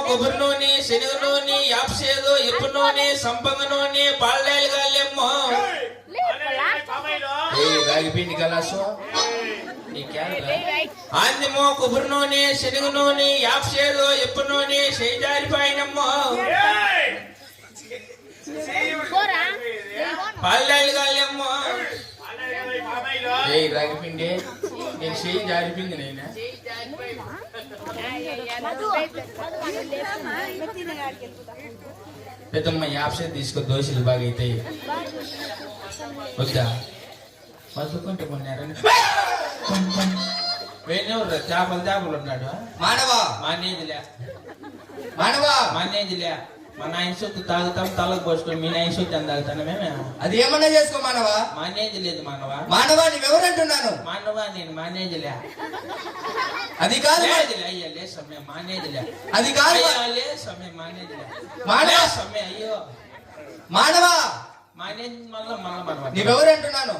కొబ్బరి నూనె, శనగ నూనె, యాప్సేదో, ఎప్పు నూనె, సంపంగ నూనె, పాలడాయలు గాలేమ్మో రాగిపిండి కలాసు ఆందిమో కొబ్బరి నూనె, శనగ నూనె, యాప్సేదో, ఎప్పు నూనె, చేజారిపోయినమ్మో పాలడాయలు గాలేమ్మో రాగిపిండి నేను చేయి జారిపింది నైనా పెద్దమ్మ యాప్సే తీసుకో దోశలు బాగా అవుతాయి వద్దా వదుకుంటే కొన్నారని వేణెవరు చేపలు ఉన్నాడు మానవా మానేదిలే మా నాయన సొత్తు తాగుతాం తలకు పోసుకొని మీ నాయన సొత్తు అని తాగుతాను మేమే అది ఏమన్నా చేసుకో మానవా మానేది లేదు మానవా నువ్వెవరంటున్నాను మానవా నేను మానేదిలే అది కాదు అయ్యా లే సమయం మానేదిలే అది కాదు లే సమయం మానేదిలే మానవా సమయం అయ్యో మానవా మానేది మళ్ళా మనవా నువ్వెవరంటున్నాను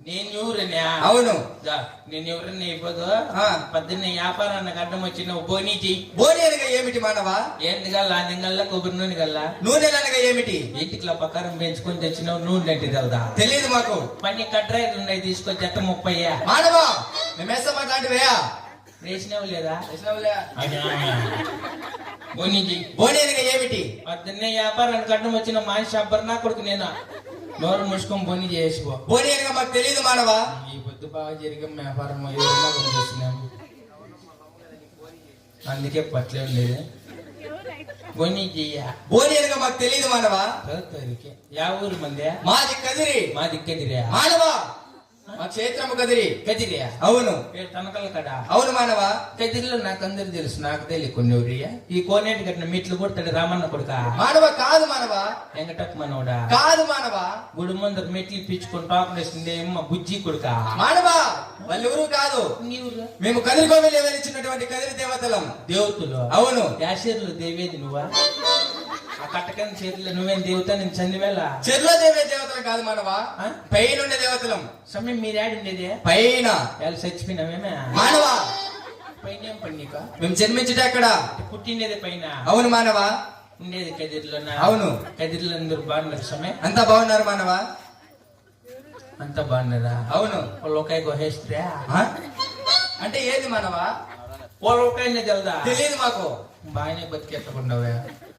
నేను ఎవరన్నా అవును నేను ఎవరన్నా అయిపోదు పొద్దున్న వ్యాపారాన్ని అడ్డం వచ్చిన బోనీ చెయ్యి బోని అనగా ఏమిటి మానవా ఏంటి గల్లా నింగల్లా కొబ్బరి నూనె గల్లా నూనె అనగా ఏమిటి ఇంటికి ప్రకారం పెంచుకొని తెచ్చినావు నూనె అంటే తెలదా తెలియదు మాకు పని కట్రాయిలు ఉన్నాయి తీసుకొచ్చి చెత్త 30 మానవా మేమేస్తాం అట్లాంటివయా వేసినావు లేదా బోని అనగా ఏమిటి పొద్దున్నే వ్యాపారానికి అడ్డం వచ్చిన మనిషి అబ్బరు నా కొడుకు నేను నోరు మూసుకొని బొని చేసుకో బోని అనగా మాకు తెలియదు మానవా ఈ పొద్దు బాగా జరిగే వ్యాపారం చేసినాము అందుకే పట్లే ఉండేది బొని చెయ్య బోని అనగా మాకు తెలియదు మానవా యా ఊరు మందే మాది కదిరి కదిరియా మానవా మా క్షేత్రము కదిరి కదిరియా అవును తనకల కడ అవును మానవా కదిరిలో నాకు అందరు తెలుసు నాకు తెలియ కొన్ని ఊరియా ఈ కోనేటి కట్టిన మీట్లు కొడతాడు రామన్న కొడుక మానవ కాదు మానవా వెంకటప్ప మనవడా కాదు మానవా గుడి ముందర మెట్లు పిచ్చుకొని టాకులేస్తుంది అమ్మ బుజ్జి కొడుక మానవా వాళ్ళెవరు కాదు మేము కదిరి కోవెలు వెలిచినటువంటి కదిరి దేవతలం దేవతలు అవును యాషేర్లు దేవేది నువ్వా ఆ కట్టకని చేతిలో నువ్వేం దేవత నేను చందివేళ చెర్లో దేవే దేవతలం కాదు మానవా పైన ఉండే దేవతలం సమయం మీరాడు ఉండేది పైన చచ్చిపోయినామేమే మానవా పైన ఏం పని నీకు మేము జన్మించుట అక్కడ పుట్టిండేది పైన అవును మానవా ఉండేది కదిరిలో అవును కదిరిలో అందరూ బాగున్నారు సమయం అంతా బాగున్నారు మానవా అంతా బాగున్నారా అవును ఒకాయ గోహేస్త్రా అంటే ఏది మానవా ఒకాయనే తెలదా తెలియదు మాకు బాగానే బతికెత్తకుండావా